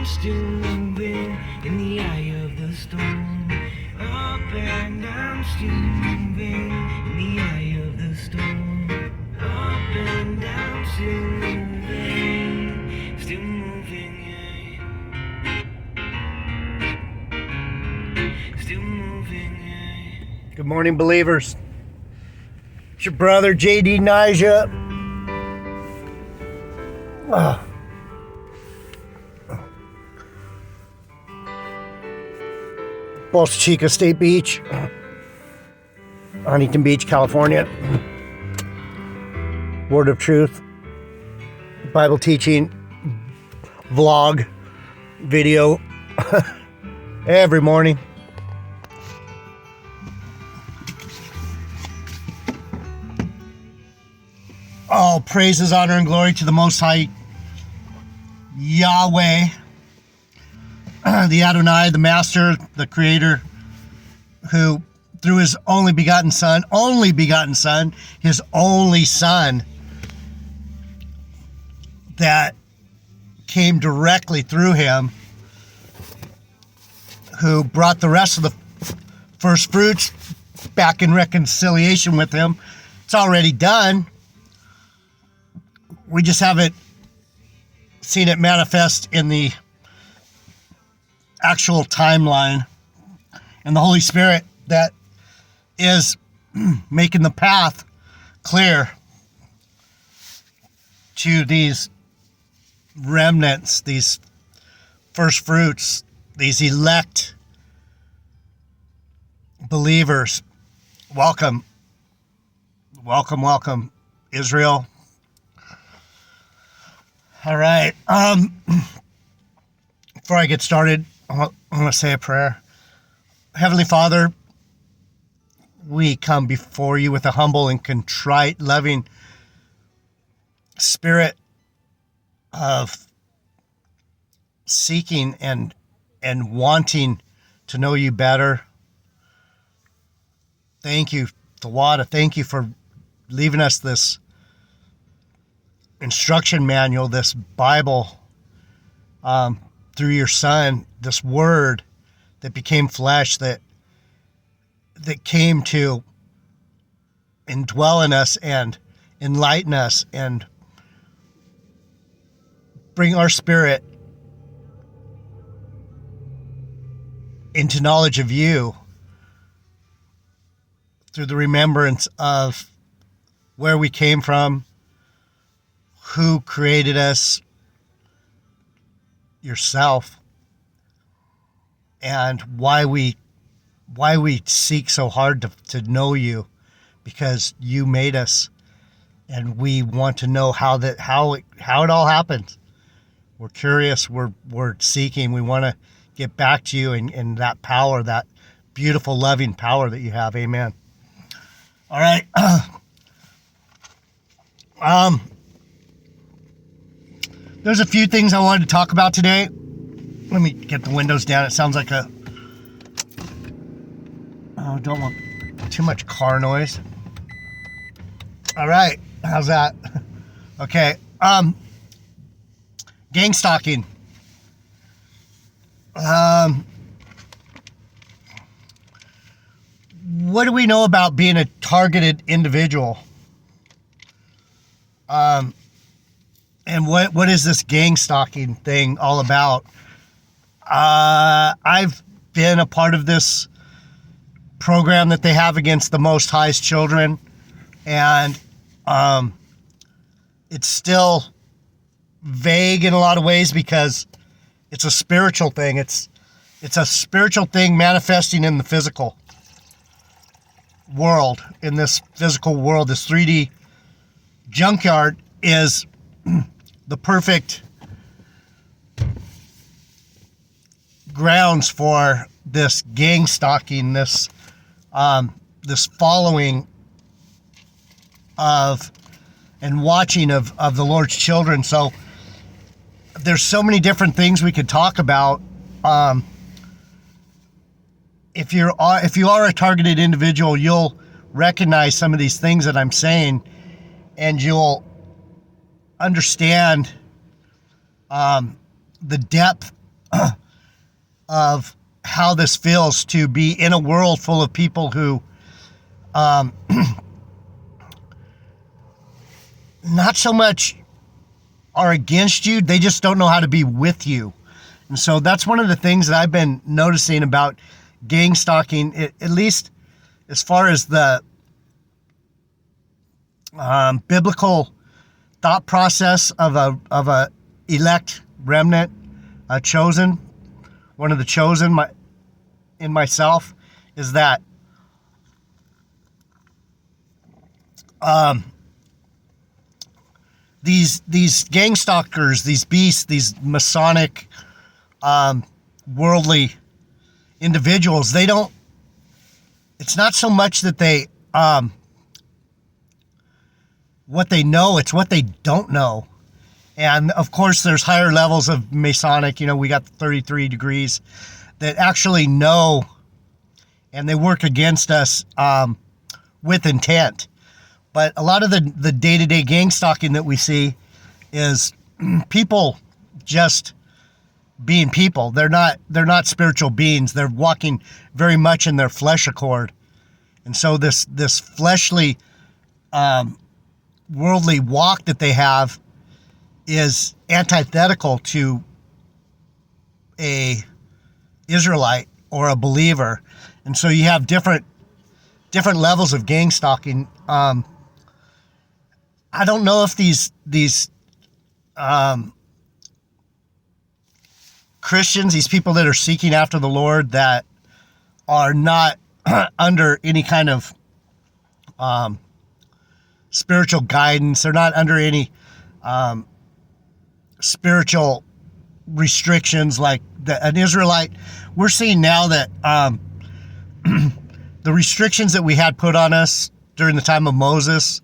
still moving in the eye of the storm. Up and I'm still moving in the eye of the storm. Up and I'm still moving, still moving. Good morning, believers. It's your brother, J.D. Nija. Bolsa Chica State Beach, Huntington Beach, California. Word of Truth, Bible teaching, vlog, video, every morning. All praises, honor, and glory to the Most High Yahweh, the Adonai, the Master, the Creator, who through His only begotten Son, His only Son, that came directly through Him, who brought the rest of the first fruits back in reconciliation with Him. It's already done. We just haven't seen it manifest in the actual timeline. And the Holy Spirit that is making the path clear to these remnants, these first fruits, these elect believers. Welcome, welcome, welcome, Israel. All right. Before I get started, I want to say a prayer. Heavenly Father, we come before you with a humble and contrite, loving spirit of seeking and wanting to know you better. Thank you, Tawada. Thank you for leaving us this instruction manual, this Bible, through your Son, this Word that became flesh, that came to indwell in us and enlighten us and bring our spirit into knowledge of you through the remembrance of where we came from, who created us, yourself, and why we seek so hard to know you, because you made us, and we want to know how it all happened. We're curious. We're seeking. We want to get back to you and that power, that beautiful, loving power that you have. Amen. All right. There's a few things I wanted to talk about today. Let me get the windows down. It sounds like don't want too much car noise. All right. How's that? Okay. Gang stalking. What do we know about being a targeted individual? And what is this gang stalking thing all about? I've been a part of this program that they have against the Most High's children, and it's still vague in a lot of ways because it's a spiritual thing. It's a spiritual thing manifesting in the physical world. In this physical world, this 3D junkyard is the perfect grounds for this gang stalking, this following of and watching of the Lord's children. So there's so many different things we could talk about. If you are a targeted individual, you'll recognize some of these things that I'm saying, and you'll understand the depth of how this feels to be in a world full of people who um, not so much are against you, they just don't know how to be with you. And so that's one of the things that I've been noticing about gang stalking, at least as far as the biblical thought process of a elect remnant, a chosen, one of the chosen, in myself, is that these gang stalkers, these beasts, these Masonic, worldly individuals, they don't. It's not so much that they what they know; it's what they don't know. And of course, there's higher levels of Masonic. You know, we got the 33 degrees that actually know, and they work against us with intent. But a lot of the day-to-day gang stalking that we see is people just being people. They're not spiritual beings. They're walking very much in their flesh accord. And so this fleshly, worldly walk that they have is antithetical to a Israelite or a believer. And so you have different levels of gang stalking. I don't know if these Christians, these people that are seeking after the Lord, that are not under any kind of spiritual guidance, they're not under any spiritual restrictions like an Israelite. We're seeing now that the restrictions that we had put on us during the time of Moses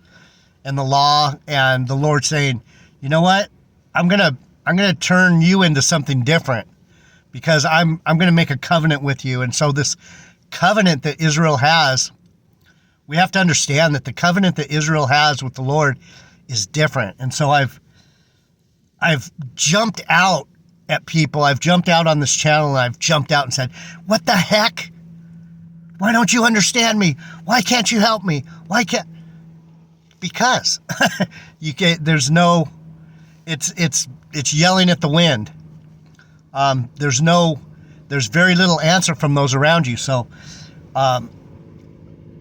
and the law, and the Lord saying, you know what, I'm gonna turn you into something different, because I'm gonna make a covenant with you. And so this covenant that Israel has, we have to understand that the covenant that Israel has with the Lord is different. And so I've jumped out at people. I've jumped out on this channel, and I've jumped out and said, what the heck? Why don't you understand me? Why can't you help me? Why can't? Because there's no, it's yelling at the wind. There's very little answer from those around you. So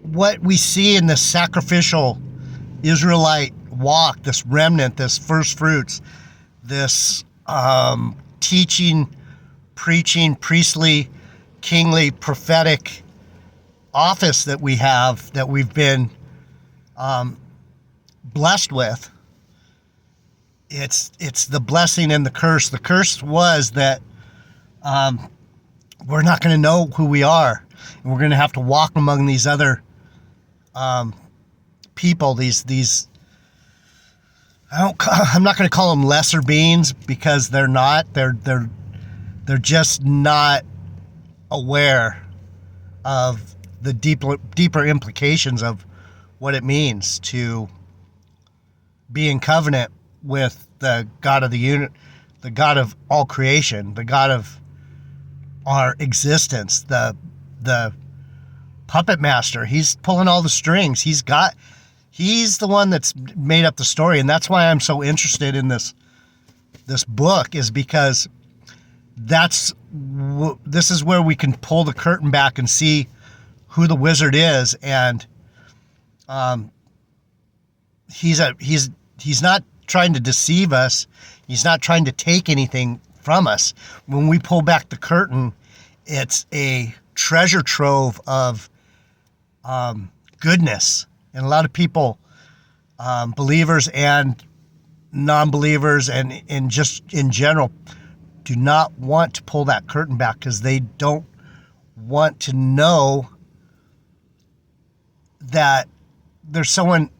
what we see in this sacrificial Israelite walk, this remnant, this first fruits, this teaching, preaching, priestly, kingly, prophetic office that we have, that we've been blessed with, it's the blessing and the curse. The curse was that we're not going to know who we are, and we're going to have to walk among these other people, these I'm not going to call them lesser beings, because they're not. They're just not aware of the deeper implications of what it means to be in covenant with the God of the God of all creation, the God of our existence, the puppet master. He's pulling all the strings. He's the one that's made up the story. And that's why I'm so interested in this book, is because this is where we can pull the curtain back and see who the wizard is. And he's not trying to deceive us. He's not trying to take anything from us. When we pull back the curtain, it's a treasure trove of goodness. And a lot of people, believers and non-believers, and just in general, do not want to pull that curtain back, because they don't want to know that there's someone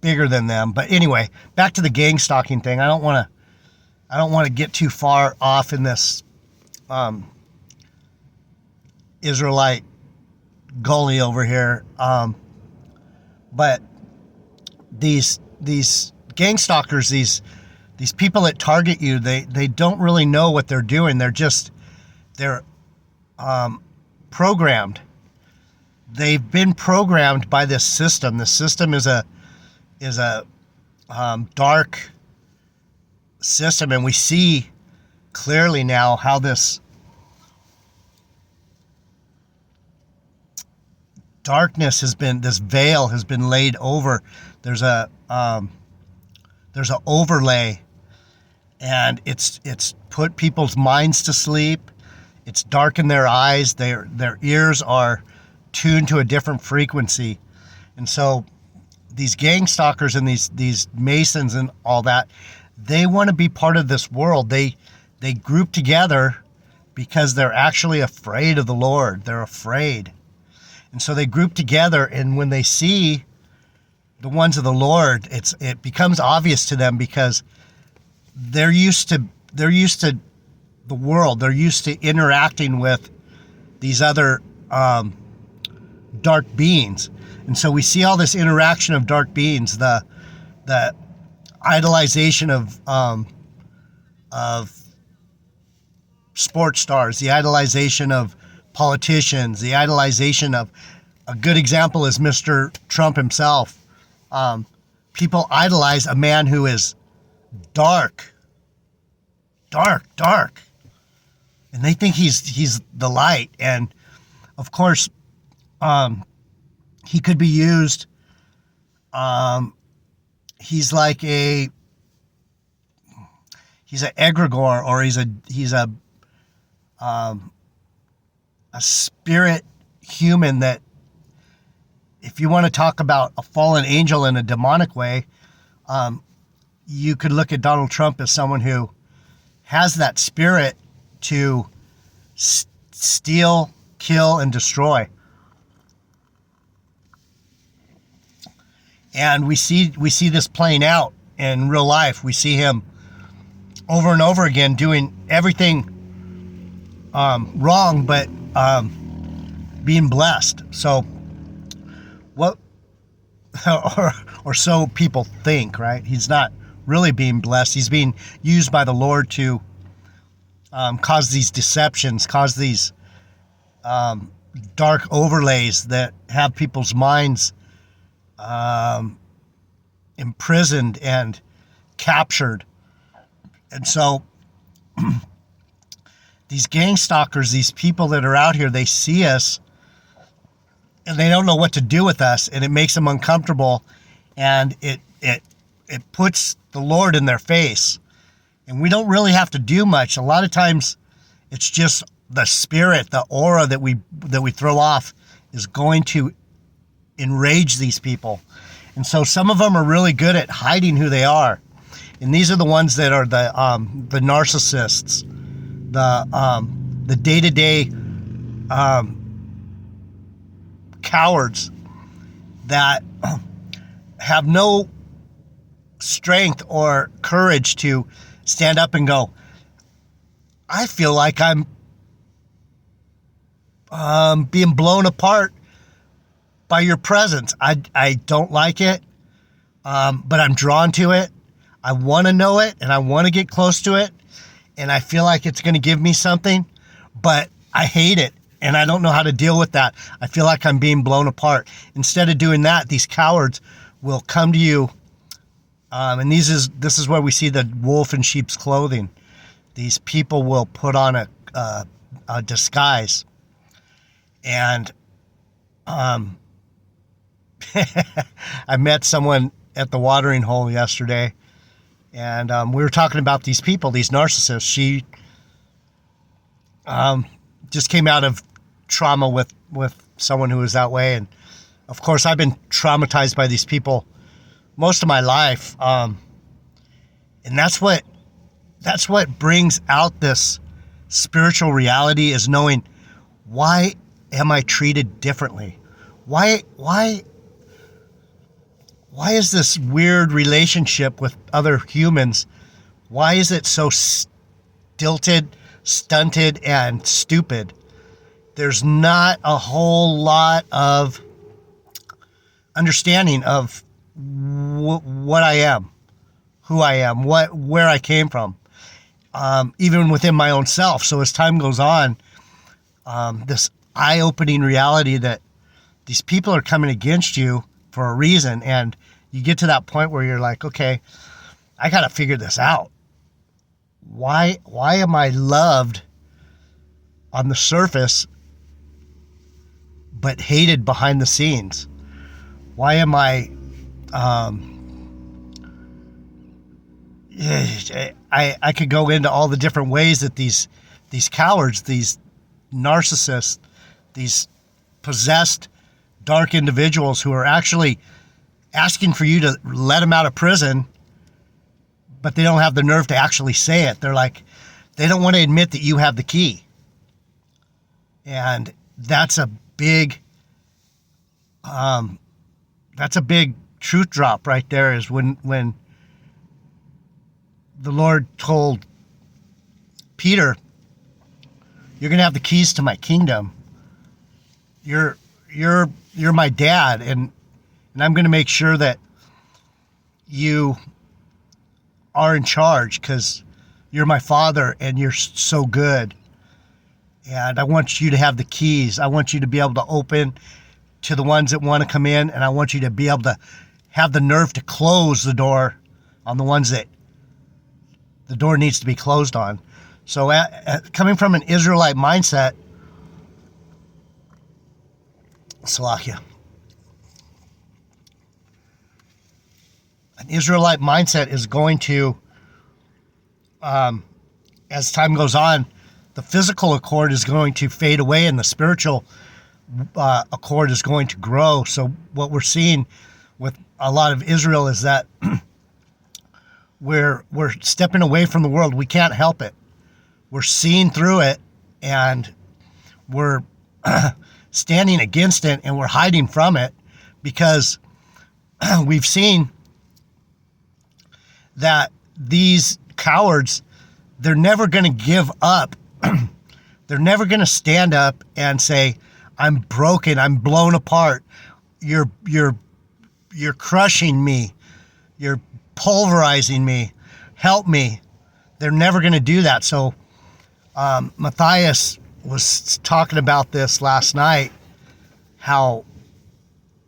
bigger than them. But anyway, back to the gang stalking thing. I don't want to get too far off in this Israelite gully over here. But these gang stalkers, these these people that target you, they don't really know what they're doing. They're programmed. They've been programmed by this system. The system is a dark system, and we see clearly now how this darkness has been, this veil has been laid over. There's a overlay, and it's put people's minds to sleep. It's darkened their eyes. Their ears are tuned to a different frequency, and so these gang stalkers and these Masons and all that, they want to be part of this world. They group together because they're actually afraid of the Lord. They're afraid. And so they group together, and when they see the ones of the Lord, it becomes obvious to them, because they're used to the world. They're used to interacting with these other dark beings. And so we see all this interaction of dark beings, the idolization of sports stars, the idolization of politicians, the idolization of, a good example is Mr. Trump himself. People idolize a man who is dark, and they think he's the light. And of course, he could be used. He's like he's an egregore, or he's a spirit human that, if you want to talk about a fallen angel in a demonic way, you could look at Donald Trump as someone who has that spirit to steal, kill, and destroy. And we see this playing out in real life. We see him over and over again doing everything wrong, but being blessed. So what, or so people think, right? He's not really being blessed. He's being used by the Lord to cause these deceptions, cause these dark overlays that have people's minds imprisoned and captured. And so these gang stalkers, these people that are out here, they see us and they don't know what to do with us, and it makes them uncomfortable, and it puts the Lord in their face. And we don't really have to do much. A lot of times it's just the spirit, the aura that we throw off is going to enrage these people. And so some of them are really good at hiding who they are. And these are the ones that are the narcissists, the day-to-day cowards that have no strength or courage to stand up and go, I feel like I'm being blown apart by your presence. I don't like it, but I'm drawn to it. I want to know it, and I want to get close to it, and I feel like it's going to give me something, but I hate it, and I don't know how to deal with that. I feel like I'm being blown apart. Instead of doing that, these cowards will come to you, and this is where we see the wolf in sheep's clothing. These people will put on a disguise, and I met someone at the watering hole yesterday, and we were talking about these people, these narcissists. She just came out of trauma with someone who was that way, and of course I've been traumatized by these people most of my life, and that's what brings out this spiritual reality, is knowing, why am I treated differently? Why is this weird relationship with other humans? Why is it so stilted, stunted, and stupid? There's not a whole lot of understanding of what I am, who I am, where I came from, even within my own self. So as time goes on, this eye-opening reality that these people are coming against you for a reason, and you get to that point where you're like, okay, I got to figure this out. Why am I loved on the surface but hated behind the scenes? Why am I I could go into all the different ways that these cowards, these narcissists, these possessed dark individuals who are actually asking for you to let them out of prison, but they don't have the nerve to actually say it. They're like, they don't want to admit that you have the key. And that's a big truth drop right there, is when the Lord told Peter, you're going to have the keys to my kingdom. You're my dad, and I'm going to make sure that you are in charge because you're my father and you're so good. And I want you to have the keys. I want you to be able to open to the ones that want to come in, and I want you to be able to have the nerve to close the door on the ones that the door needs to be closed on. So coming from an Israelite mindset, Salakia, an Israelite mindset is going to, as time goes on, the physical accord is going to fade away and the spiritual accord is going to grow. So what we're seeing with a lot of Israel is that we're stepping away from the world. We can't help it. We're seeing through it, and we're standing against it, and we're hiding from it because we've seen that these cowards, they're never going to give up. They're never going to stand up and say, I'm broken, I'm blown apart, you're crushing me, you're pulverizing me, help me. They're never going to do that. So Matthias was talking about this last night, how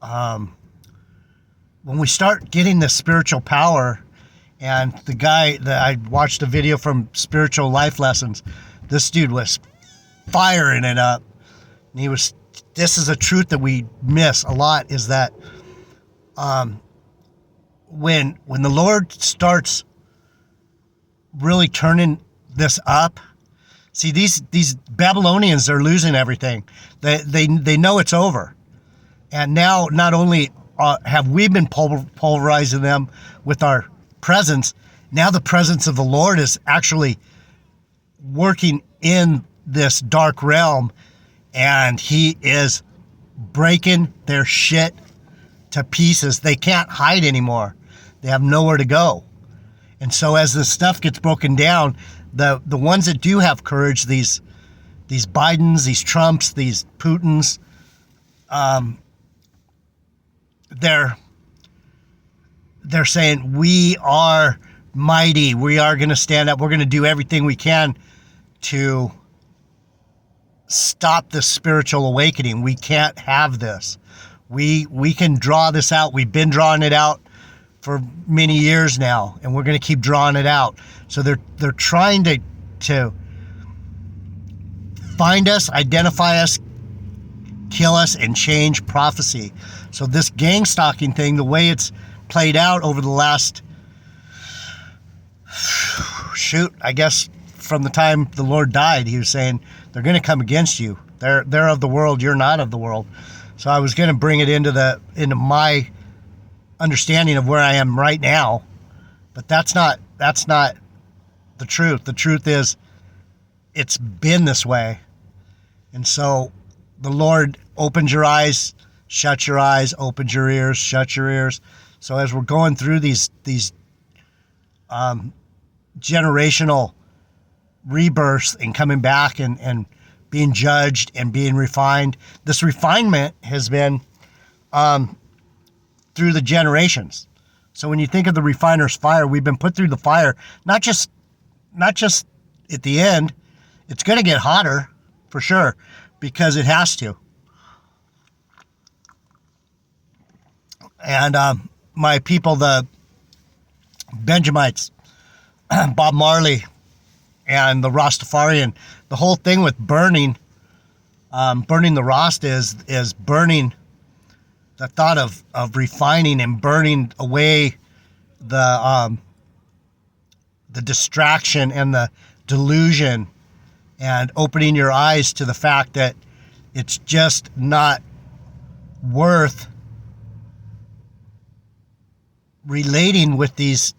when we start getting this spiritual power, and the guy that I watched a video from Spiritual Life Lessons, this dude was firing it up. And this is a truth that we miss a lot, is that when the Lord starts really turning this up, see, these Babylonians are losing everything. They know it's over. And now not only have we been pulverizing them with our presence, now the presence of the Lord is actually working in this dark realm, and he is breaking their shit to pieces. They can't hide anymore. They have nowhere to go. And so as this stuff gets broken down, the ones that do have courage, these Bidens, these Trumps, these Putins, they're saying, we are mighty. We are going to stand up. We're going to do everything we can to stop this spiritual awakening. We can't have this. We can draw this out. We've been drawing it out for many years now, and we're going to keep drawing it out. So they're trying to find us, identify us, kill us, and change prophecy. So this gang stalking thing, the way it's played out over the last, I guess from the time the Lord died, he was saying, they're going to come against you. They're of the world. You're not of the world. So I was going to bring it into my understanding of where I am right now, but that's not the truth. The truth is, it's been this way. And so the Lord opens your eyes, shut your eyes, opens your ears, shut your ears. So as we're going through these generational rebirths and coming back and being judged and being refined, this refinement has been through the generations. So when you think of the refiner's fire, we've been put through the fire, not just at the end. It's going to get hotter for sure because it has to. And my people, the Benjamites, Bob Marley, and the Rastafarian, the whole thing with burning the Rasta is burning the thought of refining and burning away the distraction and the delusion, and opening your eyes to the fact that it's just not worth relating with these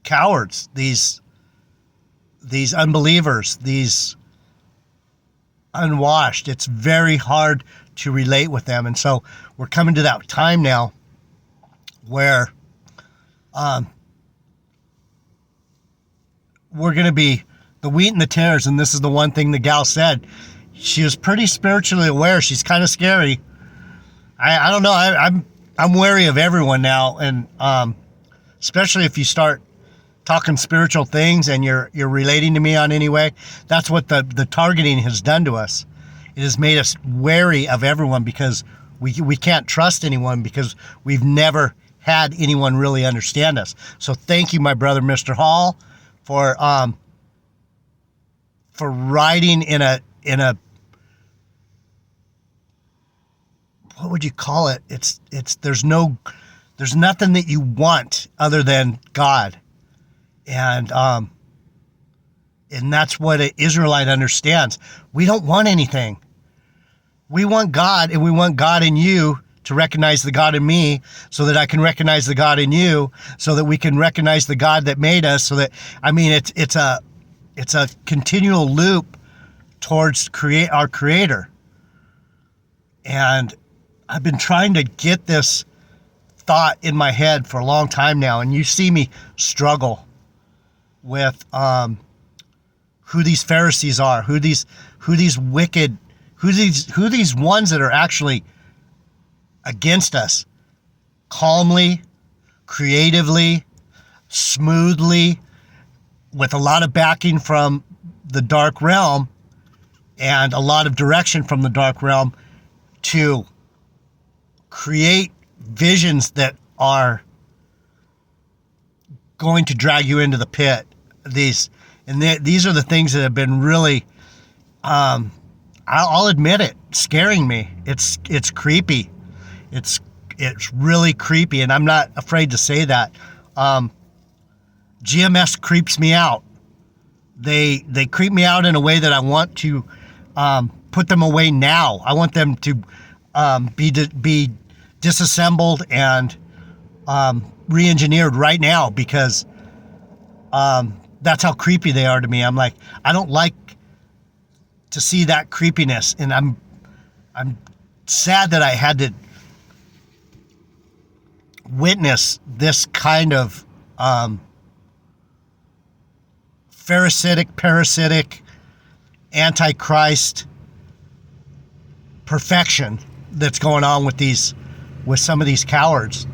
cowards, these unbelievers, these unwashed. It's very hard to relate with them. And so we're coming to that time now where we're going to be the wheat and the tares. And this is the one thing the gal said. She was pretty spiritually aware. She's kind of scary. I don't know. I'm wary of everyone now. And especially if you start talking spiritual things and you're relating to me on any way. That's what the targeting has done to us. It has made us wary of everyone because we can't trust anyone because we've never had anyone really understand us. So thank you, my brother, Mr. Hall, for writing in a what would you call it? It's there's nothing that you want other than God. And that's what an Israelite understands. We don't want anything. We want God, and we want God in you to recognize the God in me so that I can recognize the God in you, so that we can recognize the God that made us, so that, I mean, it's a continual loop towards our Creator. And I've been trying to get this thought in my head for a long time now, and you see me struggle with who these Pharisees are, who these wicked, who these ones that are actually against us, calmly, creatively, smoothly, with a lot of backing from the dark realm and a lot of direction from the dark realm to create visions that are going to drag you into the pit. These are the things that have been really, I'll admit it, scaring me. It's creepy. It's really creepy, and I'm not afraid to say that. GMS creeps me out. They creep me out in a way that I want to put them away now. I want them to be disassembled and re-engineered right now, because that's how creepy they are to me. I'm like, I don't like to see that creepiness, and I'm sad that I had to witness this kind of pharisaic, parasitic, antichrist perfection that's going on with some of these cowards.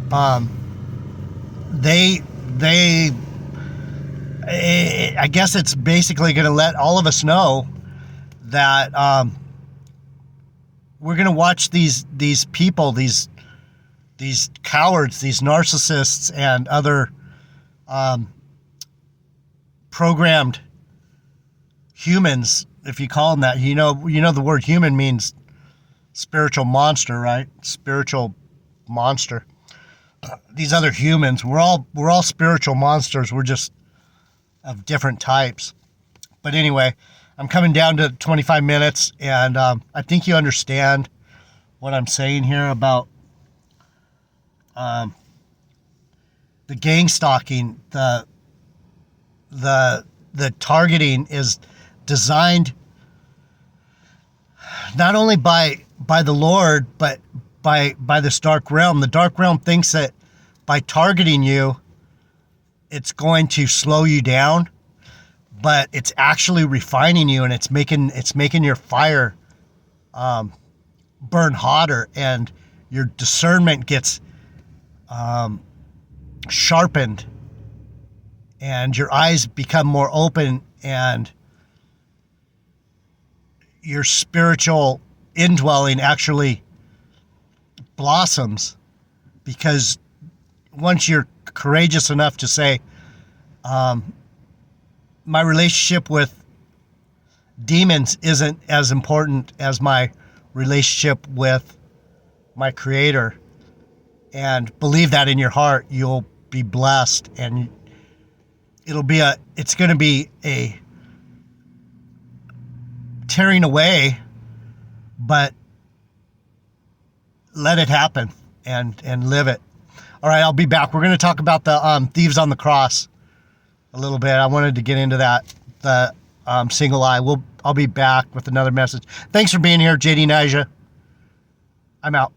I guess it's basically going to let all of us know that we're going to watch these people, these cowards, these narcissists, and other programmed humans, if you call them that. You know the word human means spiritual monster, right? Spiritual monster. These other humans, we're all spiritual monsters. We're just of different types. But anyway, I'm coming down to 25 minutes, and I think you understand what I'm saying here about the gang stalking. The targeting is designed not only by the Lord, but by this dark realm. The dark realm thinks that by targeting you, it's going to slow you down, but it's actually refining you, and it's making your fire burn hotter, and your discernment gets sharpened, and your eyes become more open, and your spiritual indwelling actually blossoms, because once you're courageous enough to say, my relationship with demons isn't as important as my relationship with my creator, and believe that in your heart, you'll be blessed, and it's going to be a tearing away, but let it happen and live it. All right, I'll be back. We're going to talk about the thieves on the cross a little bit. I wanted to get into that, the single eye. I'll be back with another message. Thanks for being here, JD Naja. I'm out.